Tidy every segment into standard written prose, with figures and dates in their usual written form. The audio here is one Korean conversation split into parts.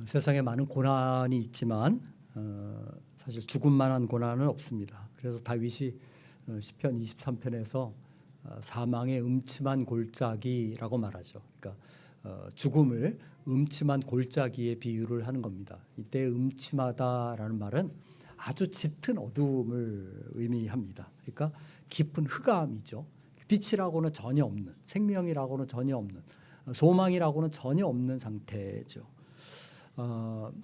세상에 많은 고난이 있지만 사실 죽음만한 고난은 없습니다. 그래서 다윗이 시편 23편에서 사망의 음침한 골짜기라고 말하죠. 그러니까 죽음을 음침한 골짜기에 비유를 하는 겁니다. 이때 음침하다라는 말은 아주 짙은 어두움을 의미합니다. 그러니까 깊은 흑암이죠. 빛이라고는 전혀 없는, 생명이라고는 전혀 없는, 소망이라고는 전혀 없는 상태죠.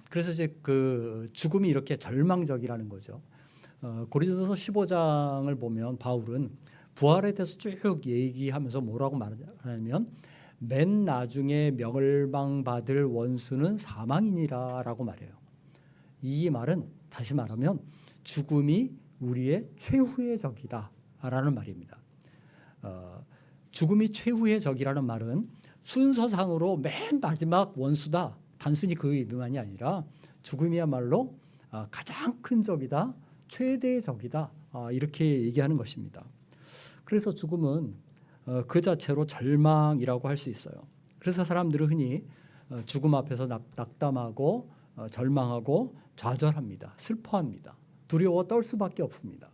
그래서 이제 그 죽음이 이렇게 절망적이라는 거죠. 고린도서 15장을 보면 바울은 부활에 대해서 쭉 얘기하면서 뭐라고 말하냐면 맨 나중에 멸망받을 원수는 사망이니라라고 말해요. 이 말은 다시 말하면 죽음이 우리의 최후의 적이다라는 말입니다. 죽음이 최후의 적이라는 말은 순서상으로 맨 마지막 원수다. 단순히 그 의미만이 아니라 죽음이야말로 가장 큰 적이다. 최대의 적이다. 이렇게 얘기하는 것입니다. 그래서 죽음은 그 자체로 절망이라고 할 수 있어요. 그래서 사람들은 흔히 죽음 앞에서 낙담하고 절망하고 좌절합니다. 슬퍼합니다. 두려워 떨 수밖에 없습니다.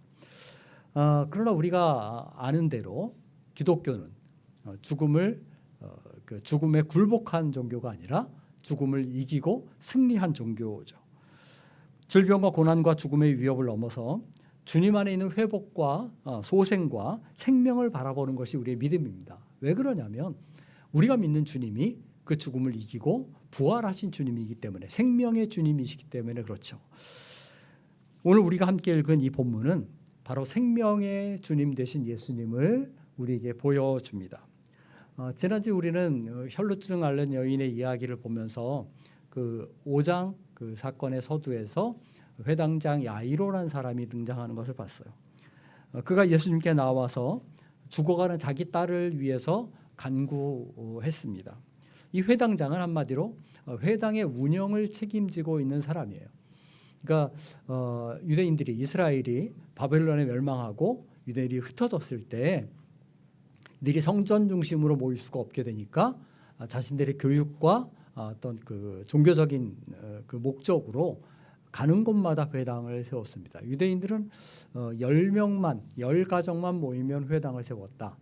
그러나 우리가 아는 대로 기독교는 죽음에 굴복한 종교가 아니라 죽음을 이기고 승리한 종교죠. 질병과 고난과 죽음의 위협을 넘어서 주님 안에 있는 회복과 소생과 생명을 바라보는 것이 우리의 믿음입니다. 왜 그러냐면 우리가 믿는 주님이 그 죽음을 이기고 부활하신 주님이기 때문에, 생명의 주님이시기 때문에 그렇죠. 오늘 우리가 함께 읽은 이 본문은 바로 생명의 주님 되신 예수님을 우리에게 보여줍니다. 지난주 우리는 혈루증 앓는 여인의 이야기를 보면서 그 5장 그 사건의 서두에서 회당장 야이로라는 사람이 등장하는 것을 봤어요. 그가 예수님께 나와서 죽어가는 자기 딸을 위해서 간구했습니다. 이 회당장은 한마디로 회당의 운영을 책임지고 있는 사람이에요. 그러니까 유대인들이, 이스라엘이 바벨론에 멸망하고 유대인이 흩어졌을 때 이들이 성전 중심으로 모일 수가 없게 되니까 자신들의 교육과 어떤 그 종교적인 그 목적으로 가는 곳마다 회당을 세웠습니다. 유대인들은 10명만, 10가정만 모이면 회당을 세웠다.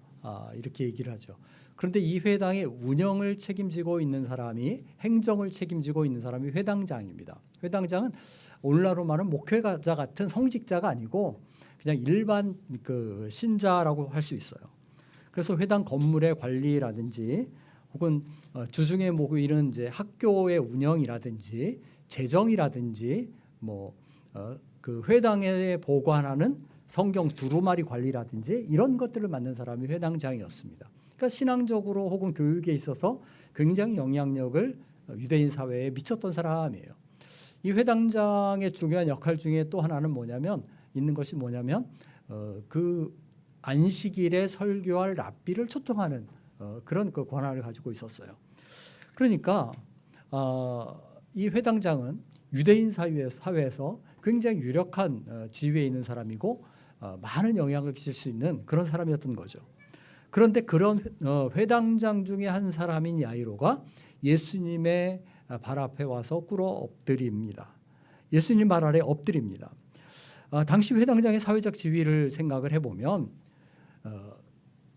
이렇게 얘기를 하죠. 그런데 이 회당의 운영을 책임지고 있는 사람이, 행정을 책임지고 있는 사람이 회당장입니다. 회당장은 오늘날로 말하면 목회자 같은 성직자가 아니고 그냥 일반 그 신자라고 할 수 있어요. 그래서 회당 건물의 관리라든지 혹은 주중에 모이는 이제 학교의 운영이라든지 재정이라든지 그 회당에 보관하는 성경 두루마리 관리라든지 이런 것들을 맡는 사람이 회당장이었습니다. 그러니까 신앙적으로 혹은 교육에 있어서 굉장히 영향력을 유대인 사회에 미쳤던 사람이에요. 이 회당장의 중요한 역할 중에 또 하나는 있는 것이 뭐냐면 그 안식일에 설교할 랍비를 초청하는 그런 그 권한을 가지고 있었어요. 그러니까 이 회당장은 유대인 사회에서 굉장히 유력한 지위에 있는 사람이고 많은 영향을 끼칠 수 있는 그런 사람이었던 거죠. 그런데 그런 회당장 중에 한 사람인 야이로가 예수님의 발 앞에 와서 꿇어 엎드립니다. 예수님 발 아래 엎드립니다. 당시 회당장의 사회적 지위를 생각을 해보면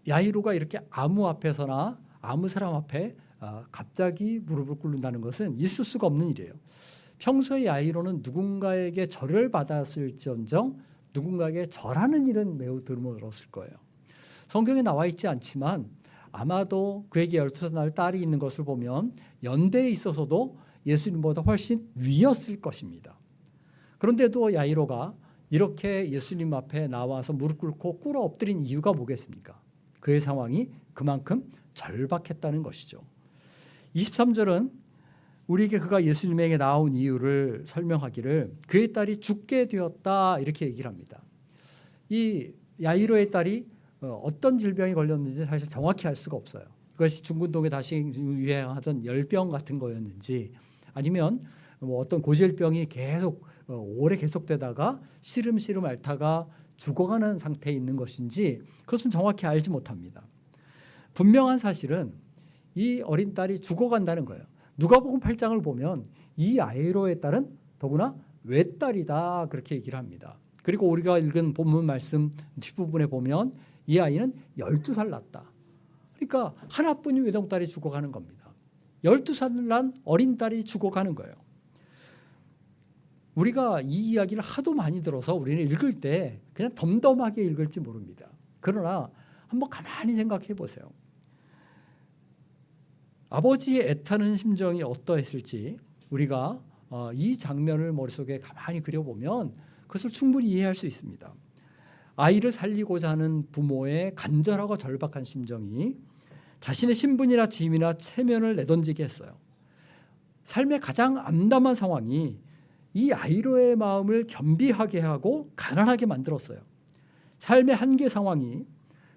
야이로가 이렇게 아무 앞에서나 아무 사람 앞에 갑자기 무릎을 꿇는다는 것은 있을 수가 없는 일이에요. 평소에 야이로는 누군가에게 절을 받았을지언정 누군가에게 절하는 일은 매우 드물었을 거예요. 성경에 나와 있지 않지만 아마도 그에게 12살 딸이 있는 것을 보면 연대에 있어서도 예수님보다 훨씬 위였을 것입니다. 그런데도 야이로가 이렇게 예수님 앞에 나와서 무릎 꿇고 꿇어 엎드린 이유가 뭐겠습니까? 그의 상황이 그만큼 절박했다는 것이죠. 23절은 우리에게 그가 예수님에게 나온 이유를 설명하기를 그의 딸이 죽게 되었다 이렇게 얘기를 합니다. 이 야이로의 딸이 어떤 질병이 걸렸는지 사실 정확히 알 수가 없어요. 그것이 중근동에 다시 유행하던 열병 같은 거였는지 아니면 어떤 고질병이 계속 오래 계속되다가 시름시름 앓다가 죽어가는 상태에 있는 것인지 그것은 정확히 알지 못합니다. 분명한 사실은 이 어린 딸이 죽어간다는 거예요. 누가복음 8장을 보면 이 야이로의 딸은 더구나 외딸이다 그렇게 얘기를 합니다. 그리고 우리가 읽은 본문 말씀 뒷부분에 보면 이 아이는 12살 났다. 그러니까 하나뿐인 외동딸이 죽어가는 겁니다. 12살 난 어린 딸이 죽어가는 거예요. 우리가 이 이야기를 하도 많이 들어서 우리는 읽을 때 그냥 덤덤하게 읽을지 모릅니다. 그러나 한번 가만히 생각해 보세요. 아버지의 애타는 심정이 어떠했을지 우리가 이 장면을 머릿속에 가만히 그려보면 그것을 충분히 이해할 수 있습니다. 아이를 살리고자 하는 부모의 간절하고 절박한 심정이 자신의 신분이나 짐이나 체면을 내던지게 했어요. 삶의 가장 암담한 상황이 이 야이로의 마음을 겸비하게 하고 가난하게 만들었어요. 삶의 한계 상황이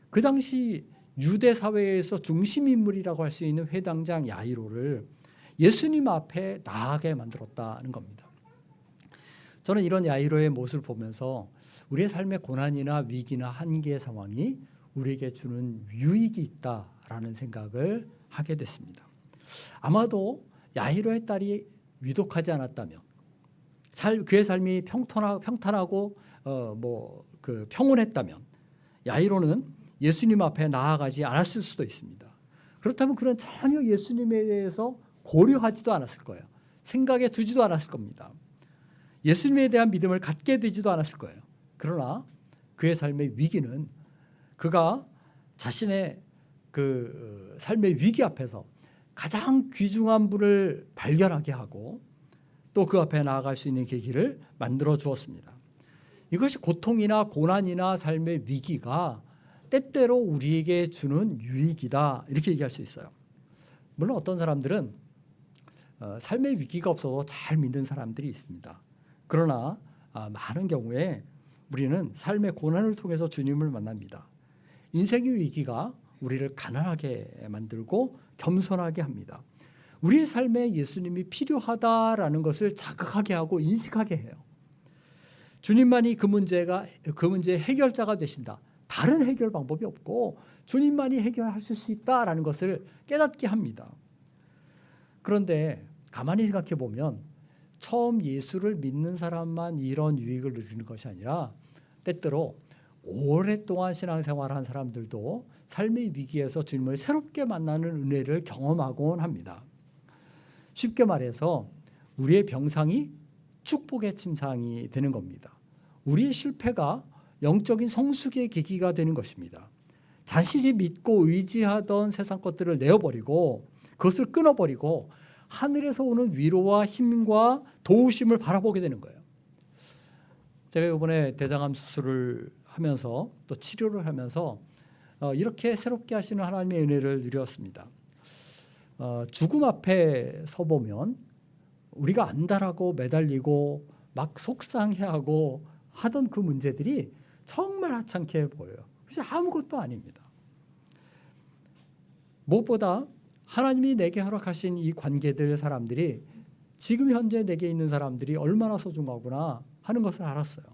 그 당시 유대 사회에서 중심 인물이라고 할 수 있는 회당장 야이로를 예수님 앞에 나아가게 만들었다는 겁니다. 저는 이런 야이로의 모습을 보면서 우리의 삶의 고난이나 위기나 한계의 상황이 우리에게 주는 유익이 있다라는 생각을 하게 됐습니다. 아마도 야이로의 딸이 위독하지 않았다면, 그의 삶이 평탄하고 평온했다면 야이로는 예수님 앞에 나아가지 않았을 수도 있습니다. 그렇다면 그는 전혀 예수님에 대해서 고려하지도 않았을 거예요. 생각에 두지도 않았을 겁니다. 예수님에 대한 믿음을 갖게 되지도 않았을 거예요. 그러나 그의 삶의 위기는 그가 자신의 그 삶의 위기 앞에서 가장 귀중한 분을 발견하게 하고 또 그 앞에 나아갈 수 있는 계기를 만들어 주었습니다. 이것이 고통이나 고난이나 삶의 위기가 때때로 우리에게 주는 유익이다 이렇게 얘기할 수 있어요. 물론 어떤 사람들은 삶의 위기가 없어도 잘 믿는 사람들이 있습니다. 그러나 많은 경우에 우리는 삶의 고난을 통해서 주님을 만납니다. 인생의 위기가 우리를 가난하게 만들고 겸손하게 합니다. 우리의 삶에 예수님이 필요하다라는 것을 자각하게 하고 인식하게 해요. 주님만이 그 문제의 해결자가 되신다. 다른 해결 방법이 없고 주님만이 해결하실 수 있다라는 것을 깨닫게 합니다. 그런데 가만히 생각해 보면 처음 예수를 믿는 사람만 이런 유익을 누리는 것이 아니라 때때로 오랫동안 신앙생활을 한 사람들도 삶의 위기에서 주님을 새롭게 만나는 은혜를 경험하곤 합니다. 쉽게 말해서 우리의 병상이 축복의 침상이 되는 겁니다. 우리의 실패가 영적인 성숙의 계기가 되는 것입니다. 자신이 믿고 의지하던 세상 것들을 내어버리고 그것을 끊어버리고 하늘에서 오는 위로와 힘과 도우심을 바라보게 되는 거예요. 제가 이번에 대장암 수술을 하면서 또 치료를 하면서 이렇게 새롭게 하시는 하나님의 은혜를 누렸습니다. 죽음 앞에 서보면 우리가 안달하고 매달리고 막 속상해하고 하던 그 문제들이 정말 하찮게 보여요. 그래서 아무것도 아닙니다. 무엇보다 하나님이 내게 허락하신 이 관계들 사람들이 지금 현재 내게 있는 사람들이 얼마나 소중하구나 하는 것을 알았어요.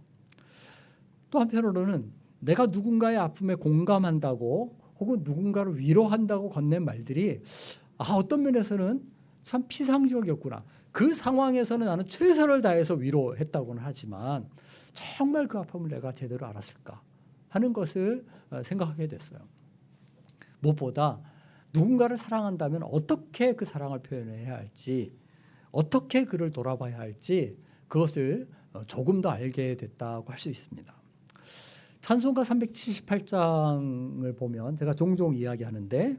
또 한편으로는 내가 누군가의 아픔에 공감한다고 혹은 누군가를 위로한다고 건넨 말들이 어떤 면에서는 참 피상적이었구나. 그 상황에서는 나는 최선을 다해서 위로했다고는 하지만 정말 그 아픔을 내가 제대로 알았을까 하는 것을 생각하게 됐어요. 무엇보다 누군가를 사랑한다면 어떻게 그 사랑을 표현해야 할지, 어떻게 그를 돌아봐야 할지 그것을 조금 더 알게 됐다고 할 수 있습니다. 찬송가 378장을 보면 제가 종종 이야기하는데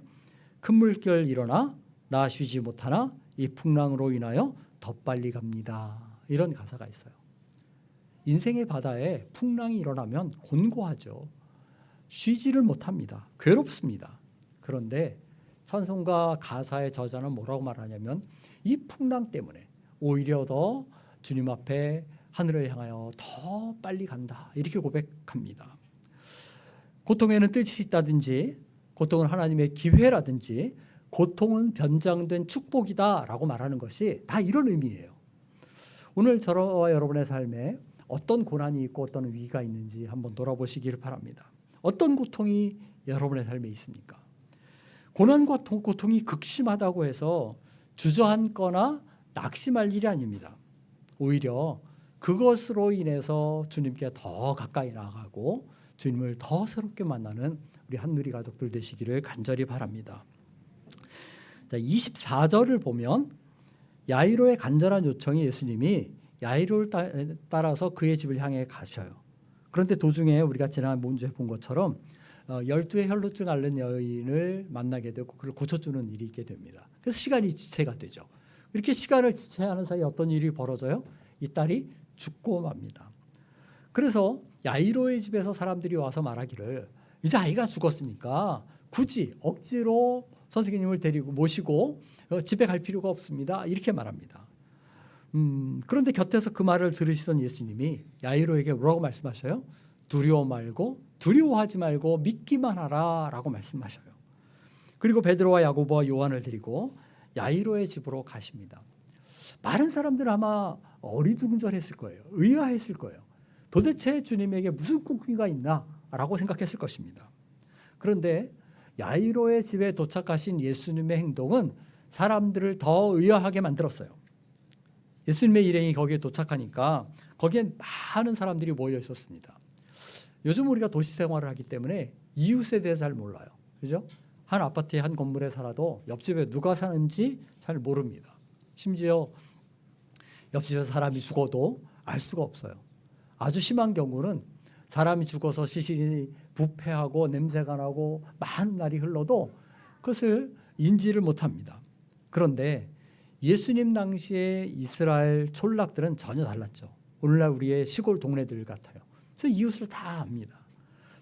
큰 물결 일어나 나 쉬지 못하나 이 풍랑으로 인하여 더 빨리 갑니다. 이런 가사가 있어요. 인생의 바다에 풍랑이 일어나면 곤고하죠. 쉬지를 못합니다. 괴롭습니다. 그런데 찬송가 가사의 저자는 뭐라고 말하냐면 이 풍랑 때문에 오히려 더 주님 앞에 하늘을 향하여 더 빨리 간다. 이렇게 고백합니다. 고통에는 뜻이 있다든지 고통은 하나님의 기회라든지 고통은 변장된 축복이다라고 말하는 것이 다 이런 의미예요. 오늘 저와 여러분의 삶에 어떤 고난이 있고 어떤 위기가 있는지 한번 돌아보시기를 바랍니다. 어떤 고통이 여러분의 삶에 있습니까? 고난과 고통이 극심하다고 해서 주저앉거나 낙심할 일이 아닙니다. 오히려 그것으로 인해서 주님께 더 가까이 나아가고 주님을 더 새롭게 만나는 우리 한누리 가족들 되시기를 간절히 바랍니다. 자, 24절을 보면 야이로의 간절한 요청이 예수님이 야이로를 따라서 그의 집을 향해 가셔요. 그런데 도중에 우리가 지난 문제에 본 것처럼 12의 혈루증 앓는 여인을 만나게 되고 그를 고쳐주는 일이 있게 됩니다. 그래서 시간이 지체가 되죠. 이렇게 시간을 지체하는 사이에 어떤 일이 벌어져요? 이 딸이 죽고 맙니다. 그래서 야이로의 집에서 사람들이 와서 말하기를 이제 아이가 죽었으니까 굳이 억지로 선생님을 데리고 모시고 집에 갈 필요가 없습니다. 이렇게 말합니다. 그런데 곁에서 그 말을 들으시던 예수님이 야이로에게 뭐라고 말씀하셔요? 두려워하지 말고 믿기만 하라라고 말씀하셔요. 그리고 베드로와 야고보와 요한을 데리고 야이로의 집으로 가십니다. 많은 사람들은 아마 어리둥절했을 거예요. 의아했을 거예요. 도대체 주님에게 무슨 꿈꾸기가 있나라고 생각했을 것입니다. 그런데 야이로의 집에 도착하신 예수님의 행동은 사람들을 더 의아하게 만들었어요. 예수님의 일행이 거기에 도착하니까 거기엔 많은 사람들이 모여 있었습니다. 요즘 우리가 도시 생활을 하기 때문에 이웃에 대해서 잘 몰라요. 그죠? 한 아파트의 한 건물에 살아도 옆집에 누가 사는지 잘 모릅니다. 심지어 옆집에서 사람이 죽어도 알 수가 없어요. 아주 심한 경우는 사람이 죽어서 시신이 부패하고 냄새가 나고 많은 날이 흘러도 그것을 인지를 못합니다. 그런데 예수님 당시의 이스라엘 촌락들은 전혀 달랐죠. 오늘날 우리의 시골 동네들 같아요. 그래서 이웃을 다 압니다.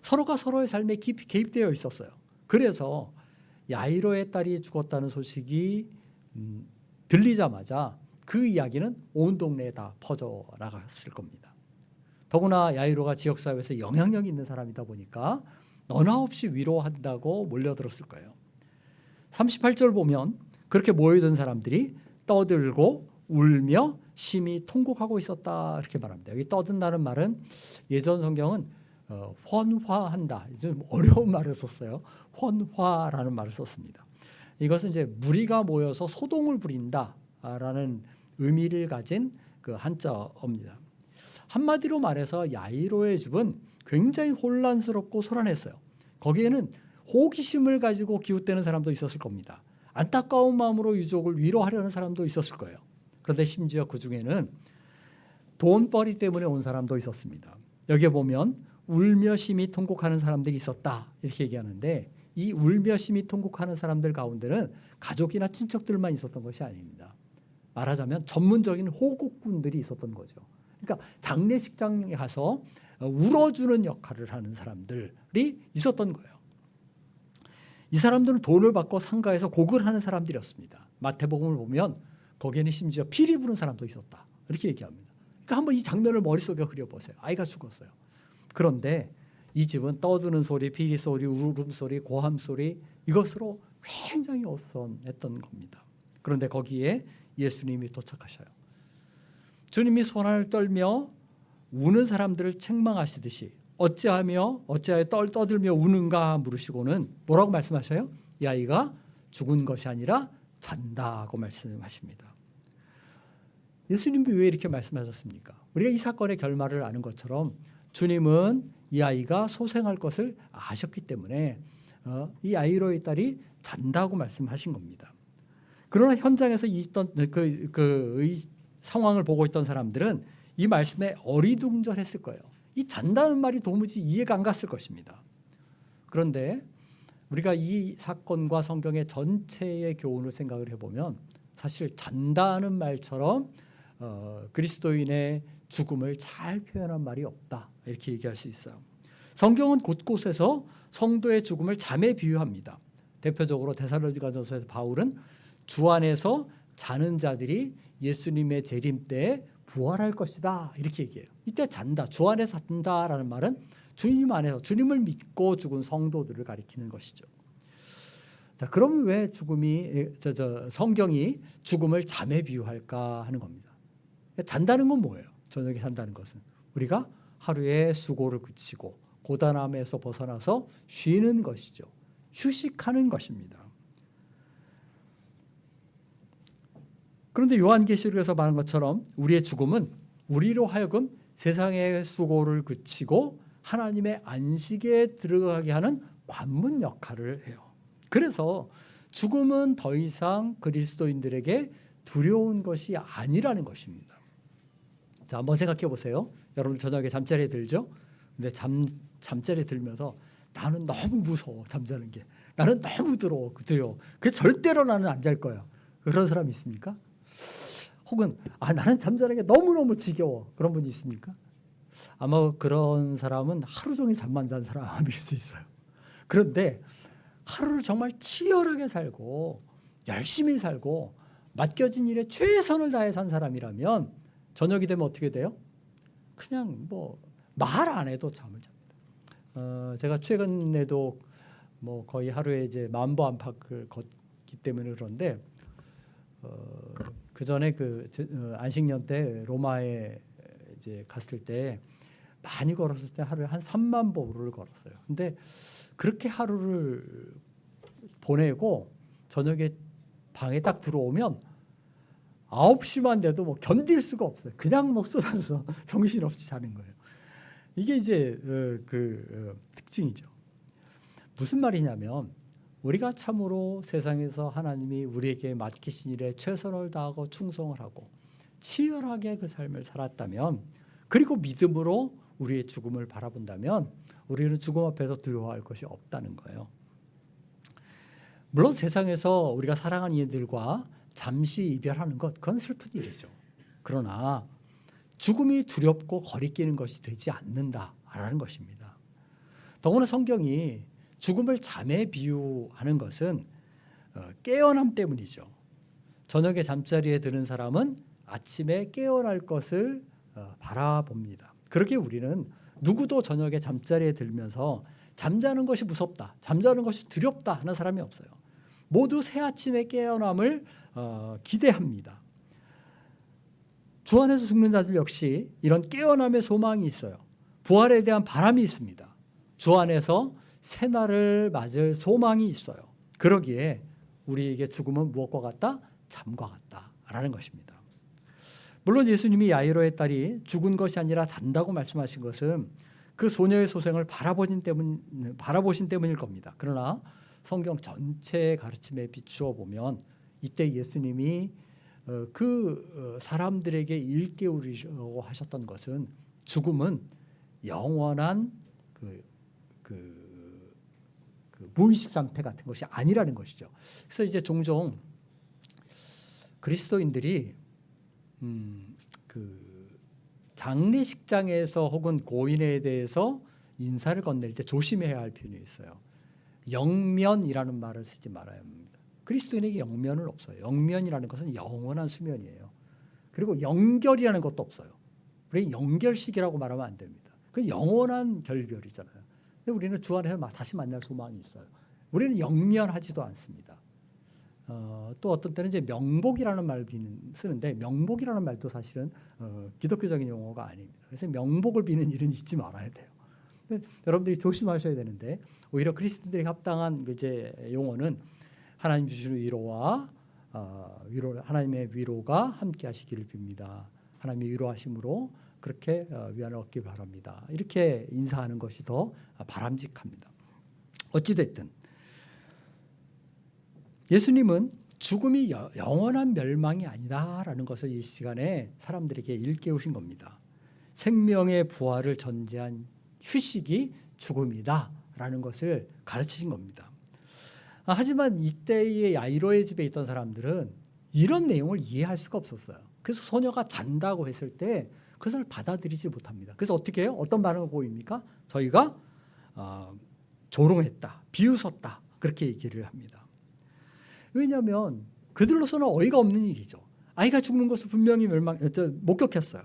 서로가 서로의 삶에 깊이 개입되어 있었어요. 그래서 야이로의 딸이 죽었다는 소식이 들리자마자 그 이야기는 온 동네에 다 퍼져나갔을 겁니다. 더구나 야이로가 지역사회에서 영향력 있는 사람이다 보니까 너나 없이 위로한다고 몰려들었을 거예요. 38절 보면 그렇게 모여든 사람들이 떠들고 울며 심히 통곡하고 있었다 이렇게 말합니다. 여기 떠든다는 말은 예전 성경은 헌화한다. 좀 어려운 말을 썼어요. 헌화라는 말을 썼습니다. 이것은 이제 무리가 모여서 소동을 부린다라는 의미를 가진 그 한자어입니다. 한마디로 말해서 야이로의 집은 굉장히 혼란스럽고 소란했어요. 거기에는 호기심을 가지고 기웃대는 사람도 있었을 겁니다. 안타까운 마음으로 유족을 위로하려는 사람도 있었을 거예요. 그런데 심지어 그 중에는 돈벌이 때문에 온 사람도 있었습니다. 여기에 보면 울며 심히 통곡하는 사람들이 있었다 이렇게 얘기하는데 이 울며 심히 통곡하는 사람들 가운데는 가족이나 친척들만 있었던 것이 아닙니다. 말하자면 전문적인 호국군들이 있었던 거죠. 그러니까 장례식장에 가서 울어주는 역할을 하는 사람들이 있었던 거예요. 이 사람들은 돈을 받고 상가에서 곡을 하는 사람들이었습니다. 마태복음을 보면 거기에는 심지어 피리 부는 사람도 있었다. 이렇게 얘기합니다. 그러니까 한번 이 장면을 머릿속에 그려보세요. 아이가 죽었어요. 그런데 이 집은 떠드는 소리, 피리 소리, 울음소리, 고함소리 이것으로 굉장히 어수선했던 겁니다. 그런데 거기에 예수님이 도착하셔요. 주님이 손을 떨며 우는 사람들을 책망하시듯이 어찌하여 떠들며 우는가 물으시고는 뭐라고 말씀하셔요? 이 아이가 죽은 것이 아니라 잔다고 말씀하십니다. 예수님이 왜 이렇게 말씀하셨습니까? 우리가 이 사건의 결말을 아는 것처럼 주님은 이 아이가 소생할 것을 아셨기 때문에 이 야이로의 딸이 잔다고 말씀하신 겁니다. 그러나 현장에서 있던 그 상황을 보고 있던 사람들은 이 말씀에 어리둥절했을 거예요. 이 잔다는 말이 도무지 이해가 안 갔을 것입니다. 그런데 우리가 이 사건과 성경의 전체의 교훈을 생각을 해보면 사실 잔다는 말처럼 그리스도인의 죽음을 잘 표현한 말이 없다 이렇게 얘기할 수 있어요. 성경은 곳곳에서 성도의 죽음을 잠에 비유합니다. 대표적으로 데살로니가전서에서 바울은 주 안에서 자는 자들이 예수님의 재림 때에 부활할 것이다 이렇게 얘기해요. 이때 잔다, 주 안에서 잔다라는 말은 주님 안에서 주님을 믿고 죽은 성도들을 가리키는 것이죠. 자, 그럼 왜 성경이 죽음을 잠에 비유할까 하는 겁니다. 잔다는 건 뭐예요? 저녁에 잔다는 것은 우리가 하루의 수고를 그치고 고단함에서 벗어나서 쉬는 것이죠. 휴식하는 것입니다. 그런데 요한계시록에서 말한 것처럼 우리의 죽음은 우리로 하여금 세상의 수고를 그치고 하나님의 안식에 들어가게 하는 관문 역할을 해요. 그래서 죽음은 더 이상 그리스도인들에게 두려운 것이 아니라는 것입니다. 자, 한번 생각해 보세요. 여러분 저녁에 잠자리에 들죠? 근데 잠자리에 들면서 나는 너무 무서워, 잠자는 게. 나는 너무 두려워. 그래서 절대로 나는 안 잘 거야. 그런 사람이 있습니까? 혹은 나는 잠자는 게 너무너무 지겨워. 그런 분이 있습니까? 아마 그런 사람은 하루 종일 잠만 잔 사람일 수 있어요. 그런데 하루를 정말 치열하게 살고 열심히 살고 맡겨진 일에 최선을 다해 산 사람이라면 저녁이 되면 어떻게 돼요? 그냥 말 안 해도 잠을 잡니다. 제가 최근에도 거의 하루에 이제 10,000보 안팎을 걷기 때문에 그런데 그 전에 안식년 때 로마에 이제 갔을 때 많이 걸었을 때 하루에 한 30,000보를 걸었어요. 근데 그렇게 하루를 보내고 저녁에 방에 딱 들어오면 9시만 돼도 견딜 수가 없어요. 그냥 쏟아져서 정신없이 자는 거예요. 이게 이제 특징이죠. 무슨 말이냐면 우리가 참으로 세상에서 하나님이 우리에게 맡기신 일에 최선을 다하고 충성을 하고 치열하게 그 삶을 살았다면, 그리고 믿음으로 우리의 죽음을 바라본다면 우리는 죽음 앞에서 두려워할 것이 없다는 거예요. 물론 세상에서 우리가 사랑하는 이들과 잠시 이별하는 것, 그건 슬픈 일이죠. 그러나 죽음이 두렵고 거리끼는 것이 되지 않는다라는 것입니다. 더구나 성경이 죽음을 잠에 비유하는 것은 깨어남 때문이죠. 저녁에 잠자리에 드는 사람은 아침에 깨어날 것을 바라봅니다. 그렇게 우리는 누구도 저녁에 잠자리에 들면서 잠자는 것이 무섭다, 잠자는 것이 두렵다 하는 사람이 없어요. 모두 새 아침의 깨어남을 기대합니다. 주 안에서 죽는 자들 역시 이런 깨어남의 소망이 있어요. 부활에 대한 바람이 있습니다. 주 안에서 새날을 맞을 소망이 있어요. 그러기에 우리에게 죽음은 무엇과 같다? 잠과 같다라는 것입니다. 물론 예수님이 야이로의 딸이 죽은 것이 아니라 잔다고 말씀하신 것은 그 소녀의 소생을 바라보신 때문일 겁니다. 그러나 성경 전체의 가르침에 비추어 보면 이때 예수님이 그 사람들에게 일깨우리려고 하셨던 것은 죽음은 영원한 무의식 상태 같은 것이 아니라는 것이죠. 그래서 이제 종종 그리스도인들이 장례식장에서 혹은 고인에 대해서 인사를 건넬 때 조심해야 할 필요가 있어요. 영면이라는 말을 쓰지 말아야 합니다. 그리스도인에게 영면은 없어요. 영면이라는 것은 영원한 수면이에요. 그리고 연결이라는 것도 없어요. 우리 연결식이라고 말하면 안 됩니다. 그 영원한 결별이잖아요. 근데 우리는 주 안에서 다시 만날 소망이 있어요. 우리는 영면하지도 않습니다. 또 어떤 때는 이제 명복이라는 말을 쓰는데, 명복이라는 말도 사실은 기독교적인 용어가 아닙니다. 그래서 명복을 비는 일은 잊지 말아야 돼요. 여러분들이 조심하셔야 되는데, 오히려 그리스도인들에게 합당한 이제 용어는 하나님 주시는 위로와 하나님의 위로가 함께 하시기를 빕니다. 하나님의 위로하심으로 그렇게 위안을 얻기 바랍니다. 이렇게 인사하는 것이 더 바람직합니다. 어찌됐든 예수님은 죽음이 영원한 멸망이 아니다라는 것을 이 시간에 사람들에게 일깨우신 겁니다. 생명의 부활을 전제한 휴식이 죽음이다라는 것을 가르치신 겁니다. 하지만 이때의 야이로의 집에 있던 사람들은 이런 내용을 이해할 수가 없었어요. 그래서 소녀가 잔다고 했을 때 그것을 받아들이지 못합니다. 그래서 어떻게 해요? 어떤 반응을 보입니까? 저희가 조롱했다, 비웃었다, 그렇게 얘기를 합니다. 왜냐하면 그들로서는 어이가 없는 일이죠. 아이가 죽는 것을 분명히 목격했어요.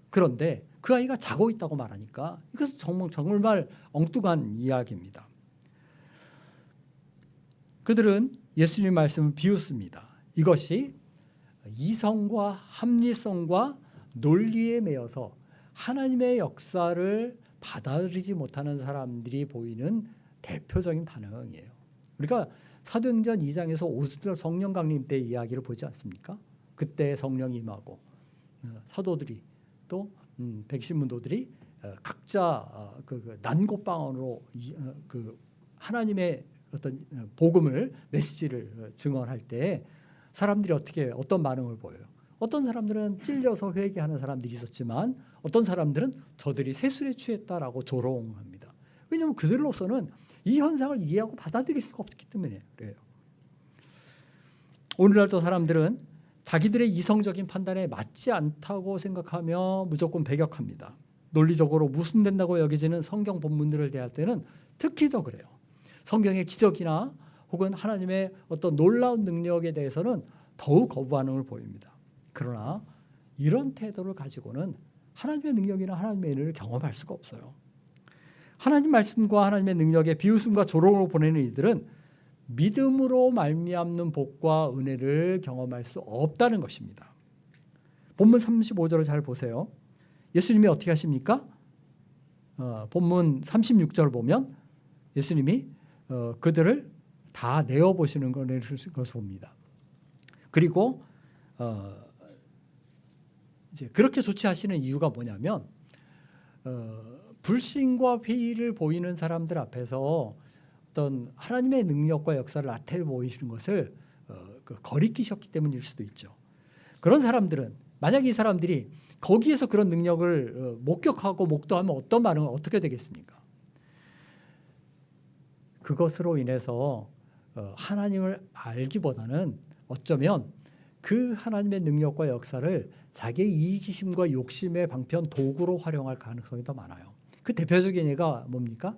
그런데 그 아이가 자고 있다고 말하니까 이것은 정말 엉뚱한 이야기입니다. 그들은 예수님 말씀을 비웃습니다. 이것이 이성과 합리성과 논리에 매여서 하나님의 역사를 받아들이지 못하는 사람들이 보이는 대표적인 반응이에요. 우리가 사도행전 2장에서 오순절 성령 강림 때 이야기를 보지 않습니까? 그때 성령이 임하고 사도들이 또 백신문도들이 각자 그 난곳방언으로 그 하나님의 어떤 복음을 메시지를 증언할 때 사람들이 어떤 반응을 보여요? 어떤 사람들은 찔려서 회개하는 사람들이 있었지만 어떤 사람들은 저들이 세술에 취했다라고 조롱합니다. 왜냐하면 그들로서는 이 현상을 이해하고 받아들일 수가 없기 때문에 그래요. 오늘날도 사람들은 자기들의 이성적인 판단에 맞지 않다고 생각하며 무조건 배격합니다. 논리적으로 무순된다고 여겨지는 성경 본문들을 대할 때는 특히 더 그래요. 성경의 기적이나 혹은 하나님의 어떤 놀라운 능력에 대해서는 더욱 거부 반응을 보입니다. 그러나 이런 태도를 가지고는 하나님의 능력이나 하나님의 은혜를 경험할 수가 없어요. 하나님 말씀과 하나님의 능력에 비웃음과 조롱을 보내는 이들은 믿음으로 말미암는 복과 은혜를 경험할 수 없다는 것입니다. 본문 35절을 잘 보세요. 예수님이 어떻게 하십니까? 본문 36절 보면 예수님이 그들을 다 내어보시는 것을 봅니다. 그리고 이제 그렇게 조치하시는 이유가 뭐냐면 불신과 회의를 보이는 사람들 앞에서 어떤 하나님의 능력과 역사를 나타내 보이시는 것을 거리끼셨기 때문일 수도 있죠. 그런 사람들은 만약 이 사람들이 거기에서 그런 능력을 목격하고 목도하면 어떤 반응은 어떻게 되겠습니까? 그것으로 인해서 하나님을 알기보다는 어쩌면 그 하나님의 능력과 역사를 자기의 이기심과 욕심의 방편 도구로 활용할 가능성이 더 많아요. 그 대표적인 예가 뭡니까?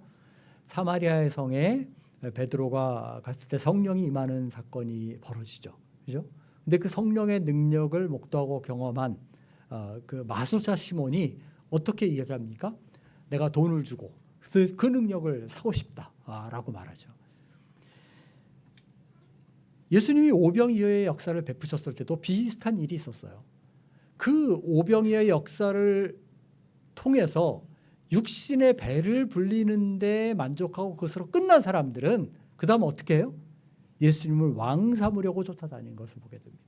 사마리아의 성에 베드로가 갔을 때 성령이 임하는 사건이 벌어지죠. 그죠? 근데 그 성령의 능력을 목도하고 경험한 그 마술사 시몬이 어떻게 이야기합니까? 내가 돈을 주고 그 능력을 사고 싶다라고 말하죠. 예수님이 오병이어의 역사를 베푸셨을 때도 비슷한 일이 있었어요. 그 오병이어의 역사를 통해서 육신의 배를 불리는 데 만족하고 그것으로 끝난 사람들은 그 다음 어떻게 해요? 예수님을 왕 삼으려고 쫓아다니는 것을 보게 됩니다.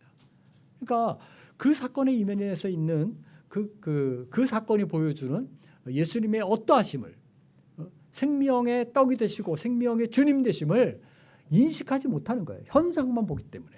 그러니까 그 사건의 이면에서 있는 그 사건이 보여주는 예수님의 어떠하심을 생명의 떡이 되시고 생명의 주님 되심을 인식하지 못하는 거예요. 현상만 보기 때문에.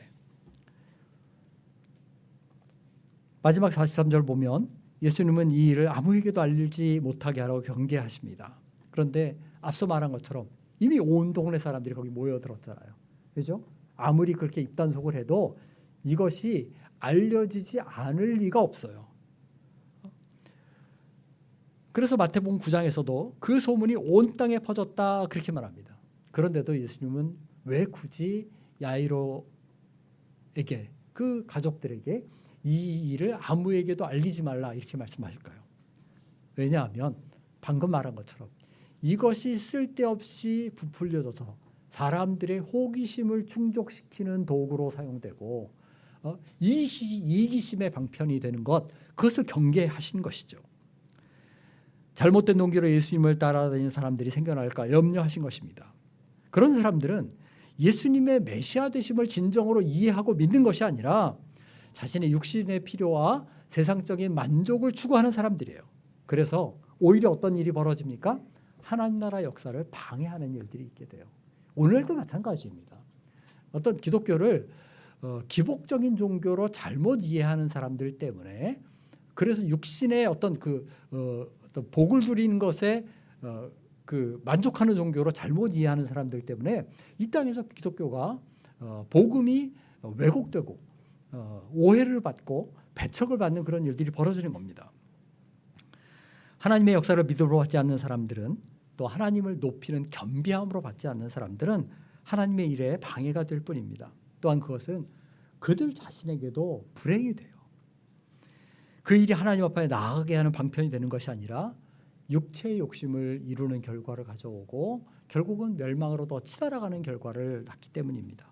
마지막 43절 보면 예수님은 이 일을 아무에게도 알리지 못하게 하라고 경계하십니다. 그런데 앞서 말한 것처럼 이미 온 동네 사람들이 거기 모여들었잖아요. 그렇죠? 아무리 그렇게 입단속을 해도 이것이 알려지지 않을 리가 없어요. 그래서 마태복음 9장에서도 그 소문이 온 땅에 퍼졌다 그렇게 말합니다. 그런데도 예수님은 왜 굳이 야이로에게 그 가족들에게 이 일을 아무에게도 알리지 말라 이렇게 말씀하실까요? 왜냐하면 방금 말한 것처럼 이것이 쓸데없이 부풀려져서 사람들의 호기심을 충족시키는 도구로 사용되고 이기심의 방편이 되는 것, 그것을 경계하신 것이죠. 잘못된 동기로 예수님을 따라다니는 사람들이 생겨날까 염려하신 것입니다. 그런 사람들은 예수님의 메시아 되심을 진정으로 이해하고 믿는 것이 아니라 자신의 육신의 필요와 세상적인 만족을 추구하는 사람들이에요. 그래서 오히려 어떤 일이 벌어집니까? 하나님 나라 역사를 방해하는 일들이 있게 돼요. 오늘도 마찬가지입니다. 어떤 기독교를 기복적인 종교로 잘못 이해하는 사람들 때문에 그래서 육신의 어떤 어떤 복을 누리는 것에 만족하는 종교로 잘못 이해하는 사람들 때문에 이 땅에서 기독교가 복음이 왜곡되고 오해를 받고 배척을 받는 그런 일들이 벌어지는 겁니다. 하나님의 역사를 믿음으로 받지 않는 사람들은 또 하나님을 높이는 겸비함으로 받지 않는 사람들은 하나님의 일에 방해가 될 뿐입니다. 또한 그것은 그들 자신에게도 불행이 돼요. 그 일이 하나님 앞에 나아가게 하는 방편이 되는 것이 아니라 육체의 욕심을 이루는 결과를 가져오고 결국은 멸망으로 더 치달아가는 결과를 낳기 때문입니다.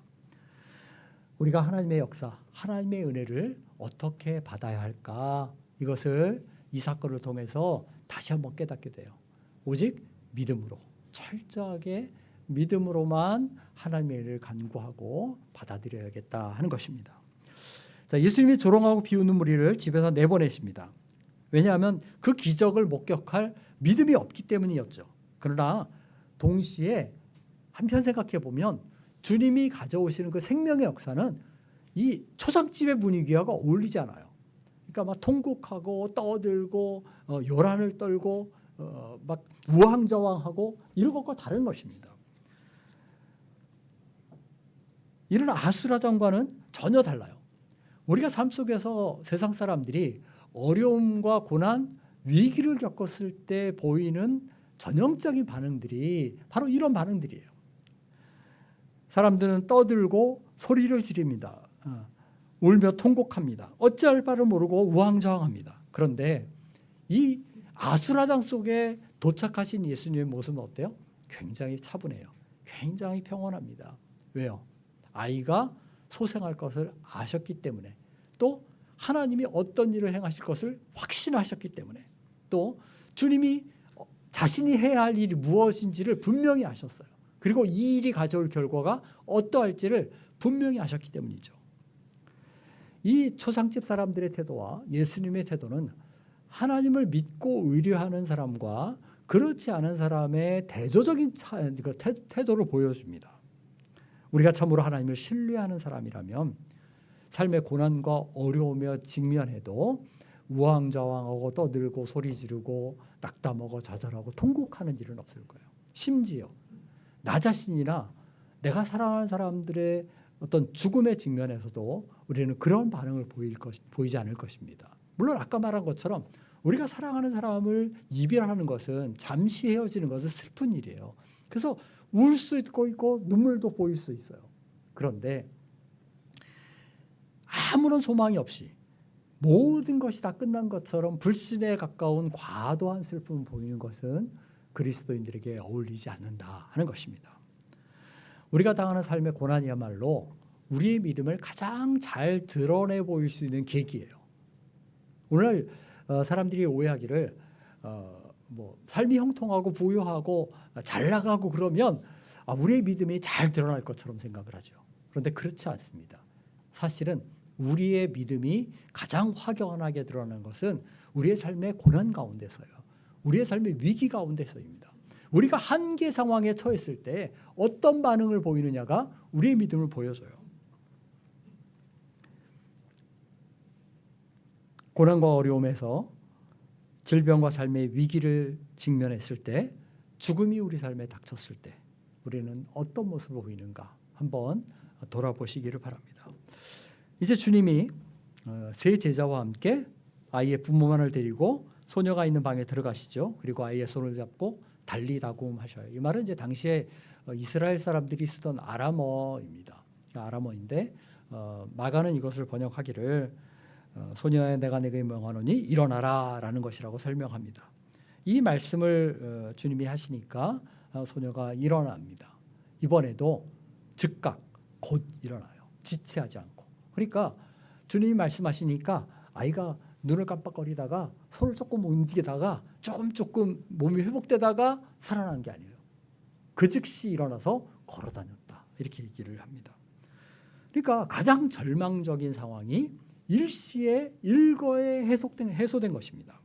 우리가 하나님의 역사, 하나님의 은혜를 어떻게 받아야 할까? 이것을 이 사건을 통해서 다시 한번 깨닫게 돼요. 오직 믿음으로, 철저하게 믿음으로만 하나님의 은혜를 간구하고 받아들여야겠다 하는 것입니다. 자, 예수님이 조롱하고 비웃는 무리를 집에서 내보내십니다. 왜냐하면 그 기적을 목격할 믿음이 없기 때문이었죠. 그러나 동시에 한편 생각해 보면 주님이 가져오시는 그 생명의 역사는 이 초상집의 분위기와가 어울리지 않아요. 그러니까 막 통곡하고 떠들고 요란을 떨고 막 우왕좌왕하고 이런 것과 다른 것입니다. 이런 아수라장과는 전혀 달라요. 우리가 삶 속에서 세상 사람들이 어려움과 고난, 위기를 겪었을 때 보이는 전형적인 반응들이 바로 이런 반응들이에요. 사람들은 떠들고 소리를 지릅니다. 울며 통곡합니다. 어찌할 바를 모르고 우왕좌왕합니다. 그런데 이 아수라장 속에 도착하신 예수님의 모습은 어때요? 굉장히 차분해요. 굉장히 평온합니다. 왜요? 아이가 소생할 것을 아셨기 때문에, 또 하나님이 어떤 일을 행하실 것을 확신하셨기 때문에, 또 주님이 자신이 해야 할 일이 무엇인지를 분명히 아셨어요. 그리고 이 일이 가져올 결과가 어떠할지를 분명히 아셨기 때문이죠. 이 초상집 사람들의 태도와 예수님의 태도는 하나님을 믿고 의뢰하는 사람과 그렇지 않은 사람의 대조적인 태도를 보여줍니다. 우리가 참으로 하나님을 신뢰하는 사람이라면 삶의 고난과 어려움에 직면해도 우왕좌왕하고 떠들고 소리 지르고 낙담하고 좌절하고 통곡하는 일은 없을 거예요. 심지어 나 자신이나 내가 사랑하는 사람들의 어떤 죽음의 직면에서도 우리는 그런 반응을 보이지 않을 것입니다. 물론 아까 말한 것처럼 우리가 사랑하는 사람을 이별하는 것은, 잠시 헤어지는 것은 슬픈 일이에요. 그래서 울 수 있고 눈물도 보일 수 있어요. 그런데 아무런 소망이 없이 모든 것이 다 끝난 것처럼 불신에 가까운 과도한 슬픔을 보이는 것은 그리스도인들에게 어울리지 않는다 하는 것입니다. 우리가 당하는 삶의 고난이야말로 우리의 믿음을 가장 잘 드러내 보일 수 있는 계기예요. 오늘 사람들이 오해하기를 삶이 형통하고 부유하고 잘 나가고 그러면 우리의 믿음이 잘 드러날 것처럼 생각을 하죠. 그런데 그렇지 않습니다. 사실은 우리의 믿음이 가장 확연하게 드러나는 것은 우리의 삶의 고난 가운데서요. 우리의 삶의 위기 가운데서입니다. 우리가 한계 상황에 처했을 때 어떤 반응을 보이느냐가 우리의 믿음을 보여줘요. 고난과 어려움에서 질병과 삶의 위기를 직면했을 때, 죽음이 우리 삶에 닥쳤을 때 우리는 어떤 모습을 보이는가 한번 돌아보시기를 바랍니다. 이제 주님이 세 제자와 함께 아이의 부모만을 데리고 소녀가 있는 방에 들어가시죠. 그리고 아이의 손을 잡고 달리다굼 하셔요. 이 말은 이제 당시에 이스라엘 사람들이 쓰던 아람어입니다. 아람어인데 마가는 이것을 번역하기를 소녀야 내가 네게 명하노니 일어나라라는 것이라고 설명합니다. 이 말씀을 주님이 하시니까 소녀가 일어납니다. 이번에도 즉각 곧 일어나요. 지체하지 않고. 그러니까 주님이 말씀하시니까 아이가 눈을 깜빡거리다가 손을 조금 움직이다가 조금 몸이 회복되다가 살아난 게 아니에요. 그 즉시 일어나서 걸어다녔다. 이렇게 얘기를 합니다. 그러니까 가장 절망적인 상황이 일시에 일거에 해소된 것입니다.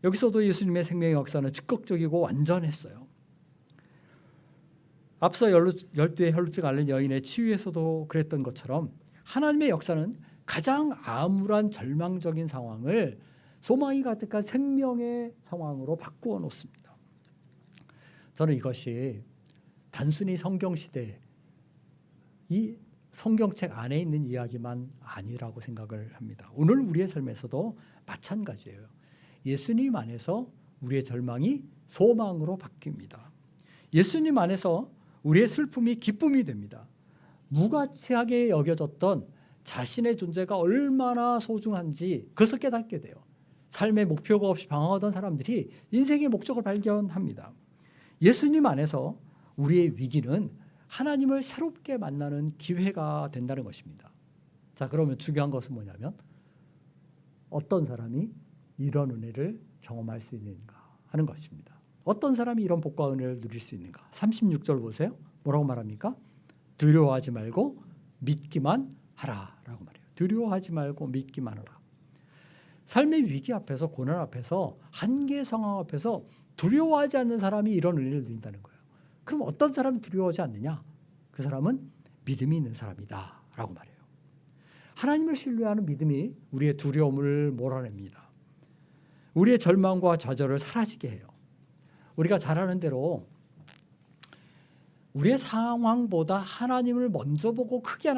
여기서도 예수님의 생명의 역사는 즉각적이고 완전했어요. 앞서 12의 혈루증 앓는 여인의 치유에서도 그랬던 것처럼 하나님의 역사는 가장 암울한 절망적인 상황을 소망이 가득한 생명의 상황으로 바꾸어 놓습니다. 저는 이것이 단순히 성경시대 이 성경책 안에 있는 이야기만 아니라고 생각을 합니다. 오늘 우리의 삶에서도 마찬가지예요. 예수님 안에서 우리의 절망이 소망으로 바뀝니다. 예수님 안에서 우리의 슬픔이 기쁨이 됩니다. 무가치하게 여겨졌던 자신의 존재가 얼마나 소중한지 그것을 깨닫게 돼요. 삶의 목표가 없이 방황하던 사람들이 인생의 목적을 발견합니다. 예수님 안에서 우리의 위기는 하나님을 새롭게 만나는 기회가 된다는 것입니다. 자, 그러면 중요한 것은 뭐냐면 어떤 사람이 이런 은혜를 경험할 수 있는가 하는 것입니다. 어떤 사람이 이런 복과 은혜를 누릴 수 있는가? 36절 보세요. 뭐라고 말합니까? 두려워하지 말고 믿기만 하라라고 말해요. 두려워하지 말고 믿기만 하라. 삶의 위기 앞에서, 고난 앞에서, 한계 상황 앞에서 두려워하지 않는 사람이 이런 은혜를 누린다는 거예요. 그럼 어떤 사람이 두려워하지 않느냐? 그 사람은 믿음이 있는 사람이다 라고 말해요. 하나님을 신뢰하는 믿음이 우리의 두려움을 몰아냅니다. 우리의 절망과 좌절을 사라지게 해요. 우리가 잘 아는 대로 우리의 상황보다 하나님을 먼저 보고 크게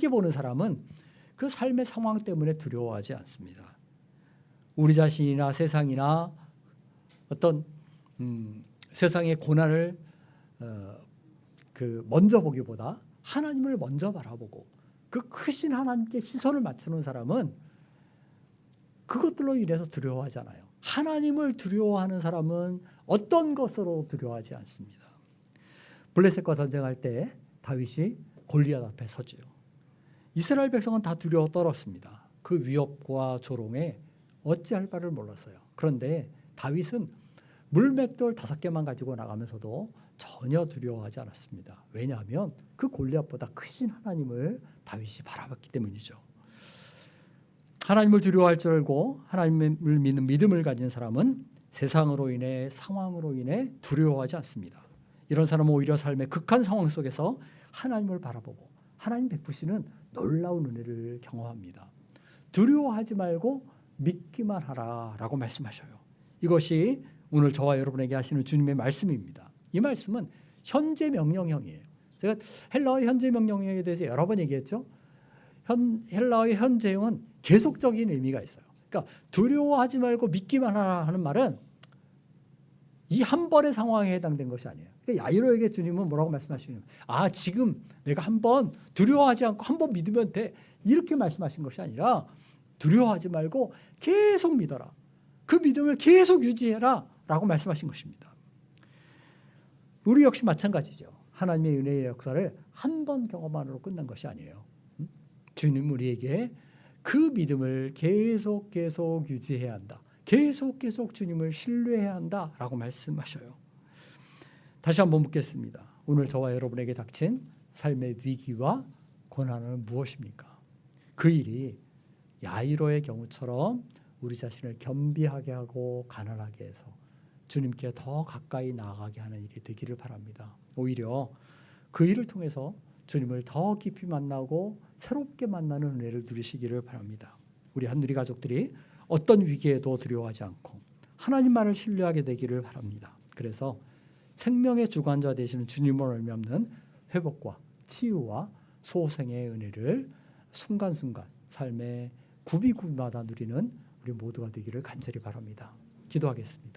보는 사람은 그 삶의 상황 때문에 두려워하지 않습니다. 우리 자신이나 세상이나 어떤 세상의 고난을 먼저 보기보다 하나님을 먼저 바라보고 그 크신 하나님께 시선을 맞추는 사람은 그것들로 인해서 두려워하지 않아요. 하나님을 두려워하는 사람은 어떤 것으로 두려워하지 않습니다. 블레셋과 전쟁할 때 다윗이 골리앗 앞에 서지요. 이스라엘 백성은 다 두려워 떨었습니다. 그 위협과 조롱에 어찌할 바를 몰랐어요. 그런데 다윗은 물맷돌 5개만 가지고 나가면서도 전혀 두려워하지 않았습니다. 왜냐하면 그 골리앗보다 크신 하나님을 다윗이 바라봤기 때문이죠. 하나님을 두려워할 줄 알고 하나님을 믿는 믿음을 가진 사람은 세상으로 인해, 상황으로 인해 두려워하지 않습니다. 이런 사람은 오히려 삶의 극한 상황 속에서 하나님을 바라보고 하나님 베푸시는 놀라운 은혜를 경험합니다. 두려워하지 말고 믿기만 하라라고 말씀하셔요. 이것이 오늘 저와 여러분에게 하시는 주님의 말씀입니다. 이 말씀은 현재 명령형이에요. 제가 헬라어의 현재 명령형에 대해서 여러 번 얘기했죠. 헬라어의 현재형은 계속적인 의미가 있어요. 그러니까 두려워하지 말고 믿기만 하라 하는 말은 이 한 번의 상황에 해당된 것이 아니에요. 그러니까 야이로에게 주님은 뭐라고 말씀하시냐면 지금 내가 한번 두려워하지 않고 한번 믿으면 돼. 이렇게 말씀하신 것이 아니라 두려워하지 말고 계속 믿어라. 그 믿음을 계속 유지해라 라고 말씀하신 것입니다. 우리 역시 마찬가지죠. 하나님의 은혜의 역사를 한 번 경험만으로 끝난 것이 아니에요. 주님 우리에게 그 믿음을 계속 유지해야 한다. 계속 주님을 신뢰해야 한다라고 말씀하셔요. 다시 한번 묻겠습니다. 오늘 저와 여러분에게 닥친 삶의 위기와 고난은 무엇입니까? 그 일이 야이로의 경우처럼 우리 자신을 겸비하게 하고 가난하게 해서 주님께 더 가까이 나아가게 하는 일이 되기를 바랍니다. 오히려 그 일을 통해서 주님을 더 깊이 만나고 새롭게 만나는 은혜를 누리시기를 바랍니다. 우리 한누리 가족들이 어떤 위기에도 두려워하지 않고 하나님만을 신뢰하게 되기를 바랍니다. 그래서 생명의 주관자 되시는 주님을 알미없는 회복과 치유와 소생의 은혜를 순간순간 삶의 구비구비마다 누리는 우리 모두가 되기를 간절히 바랍니다. 기도하겠습니다.